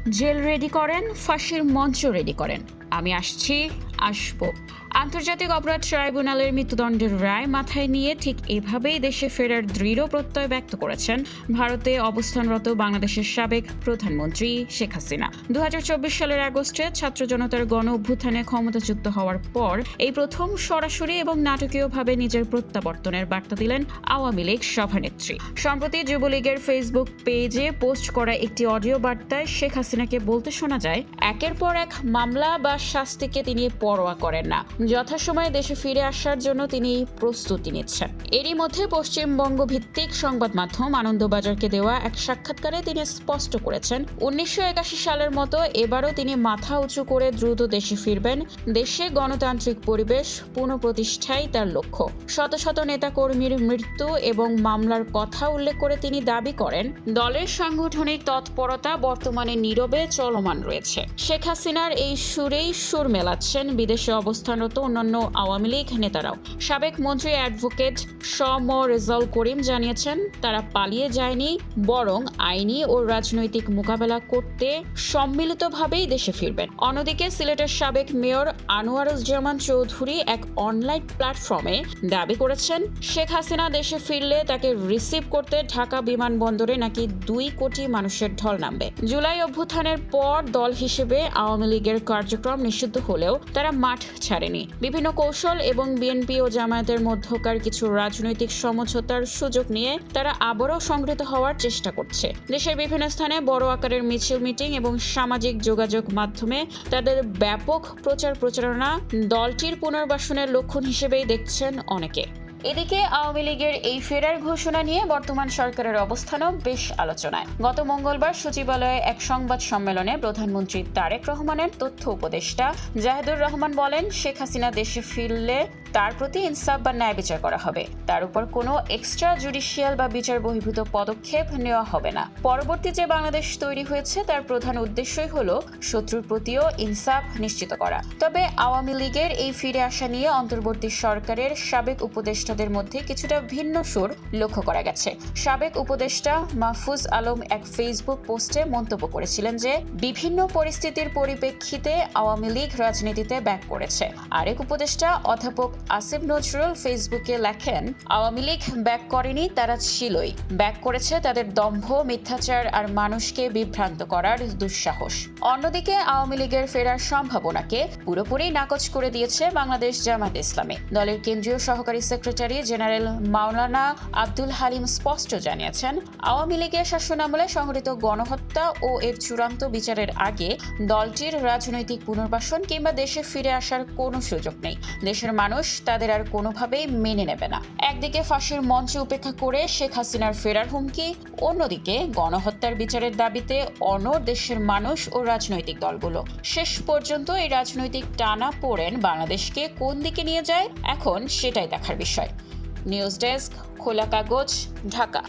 Jail ready করেন, ফাঁসির মঞ্চ রেডি করেন, আমি আসবো। আন্তর্জাতিক অপরাধ ট্রাইব্যুনালের মৃত্যুদণ্ডের রায় মাথায় নিয়ে ঠিক এভাবেই দেশে ফেরার দৃঢ় প্রত্যয় ব্যক্ত করেছেন ভারতে অবস্থানরত বাংলাদেশের সাবেক প্রধানমন্ত্রী শেখ হাসিনা। 2024 সালের আগস্টে ছাত্র জনতার গণ অভ্যুত্থানে ক্ষমতাচ্যুত হওয়ার পর এই প্রথম সরাসরি এবং নাটকীয়ভাবে নিজের প্রত্যাবর্তনের বার্তা দিলেন আওয়ামী লীগ সভানেত্রী। সম্প্রতি যুবলীগের ফেসবুক পেজে পোস্ট করা একটি অডিও বার্তায় শেখ হাসিনাকে বলতে শোনা যায়, একের পর এক মামলা বা শাস্তিকে তিনি পরোয়া করেন না, যথাসময়ে দেশে ফিরে আসার জন্য তিনি প্রস্তুতি নিচ্ছেন। এরই মধ্যে পশ্চিমবঙ্গ ভিত্তিক সংবাদ মাধ্যম আনন্দবাজারকে দেওয়া এক সাক্ষাৎকারে তিনি স্পষ্ট করেছেন, 1981 সালের মতো এবারও তিনি মাথা উঁচু করে দ্রুত দেশে ফিরবেন। দেশে গণতান্ত্রিক পরিবেশ পুনঃপ্রতিষ্ঠাই তার লক্ষ্য। শত শত নেতাকর্মীর মৃত্যু এবং মামলার কথা উল্লেখ করে তিনি দাবি করেন, দলের সাংগঠনিক তৎপরতা বর্তমানে নীরবে চলমান রয়েছে। শেখ হাসিনার এই সুরেই সুর মেলাচ্ছেন বিদেশে অবস্থানরত অন্যান্য আওয়ামী লীগ নেতারাও। সাবেক মন্ত্রী অ্যাডভোকেট রেজাউল করিম জানিয়েছেন, তারা পালিয়ে যায়নি, বরং আইনি ও রাজনৈতিক মোকাবেলা করতে সম্মিলিতভাবেই দেশে ফিরবেন। অন্যদিকে সিলেটের সাবেক মেয়র আনোয়ারুজ্জামান চৌধুরী এক অনলাইন প্ল্যাটফর্মে দাবি করেছেন, শেখ হাসিনা দেশে ফিরলে তাকে রিসিভ করতে ঢাকা বিমানবন্দরে নাকি 2 কোটি মানুষের ঢল নামবে। জুলাই অভ্যুত্থানের পর দল হিসেবে আওয়ামী লীগের কার্যক্রম নিষিদ্ধ হলেও তারা মাঠ ছাড়েনি। বিভিন্ন কৌশল এবং বিএনপি ও জামায়াতের মধ্যকার কিছু রাজনৈতিক সমঝোতার সুযোগ নিয়ে তারা আবারও সংগঠিত হওয়ার চেষ্টা করছে। দেশের বিভিন্ন স্থানে বড় আকারের মিছিল, মিটিং এবং সামাজিক যোগাযোগ মাধ্যমে তাদের ব্যাপক প্রচারণা দলটির পুনর্বাসনের লক্ষণ হিসেবেই দেখছেন অনেকে। এদিকে আওয়ামী লীগের এই ফেরার ঘোষণা নিয়ে বর্তমান সরকারের অবস্থানও বেশ আলোচনায়। গত মঙ্গলবার সচিবালয়ে এক সংবাদ সম্মেলনে প্রধানমন্ত্রী তারেক রহমানের তথ্য উপদেষ্টা জাহিদুর রহমান বলেন, শেখ হাসিনা দেশে ফিরলে তার প্রতি ইনসাফ বা ন্যায় বিচার করা হবে। তার উপর কোনো এক্সট্রা জুডিশিয়াল বা বিচার বহির্ভূত পদক্ষেপ নেওয়া হবে না। পরবর্তী যে বাংলাদেশ তৈরি হয়েছে তার প্রধান উদ্দেশ্যই হলো শত্রুর প্রতিও ইনসাফ নিশ্চিত করা। তবে আওয়ামী লীগের এই ফিরে আসা নিয়ে অন্তর্বর্তী সরকারের সাবেক উপদেষ্টাদের মধ্যে কিছুটা ভিন্ন সুর লক্ষ্য করা গেছে। সাবেক উপদেষ্টা মাহফুজ আলম এক ফেসবুক পোস্টে মন্তব্য করেছিলেন যে, বিভিন্ন পরিস্থিতির পরিপ্রেক্ষিতে আওয়ামী লীগ রাজনীতিতে ব্যাক করেছে। আরেক উপদেষ্টা অধ্যাপক আসিফ নজরুল ফেসবুকে লেখেন, আওয়ামী লীগ ব্যাক করেনি, তারা ছিলই। ব্যাক করেছে তাদের দম্ভ, মিথ্যাচার আর মানুষকে বিভ্রান্ত করার দুঃসাহস। অন্যদিকে আওয়ামী লীগের ফেরার সম্ভাবনাকে পুরোপুরি নাকচ করে দিয়েছে বাংলাদেশ জামায়াত ইসলামী। দলের কেন্দ্রীয় সহকারী সেক্রেটারি জেনারেল মাওলানা আব্দুল হালিম স্পষ্ট জানিয়েছেন, আওয়ামী লীগের শাসনামলে সংঘটিত গণহত্যা ও এর চূড়ান্ত বিচারের আগে দলটির রাজনৈতিক পুনর্বাসন কিংবা দেশে ফিরে আসার কোনো সুযোগ নেই। দেশের মানুষ তাদের আর কোনোভাবেই মেনে নেবে না। একদিকে ফাঁসির মঞ্চে উপেক্ষা করে শেখ হাসিনার ফেরার হুমকি, অন্যদিকে গণহত্যার বিচারের দাবিতে অনড় দেশের মানুষ ও রাজনৈতিক দলগুলো। শেষ পর্যন্ত এই রাজনৈতিক টানা পোড়েন বাংলাদেশকে কোন দিকে নিয়ে যায়, এখন সেটাই দেখার বিষয়। নিউজ ডেস্ক, খোলা কাগজ, ঢাকা।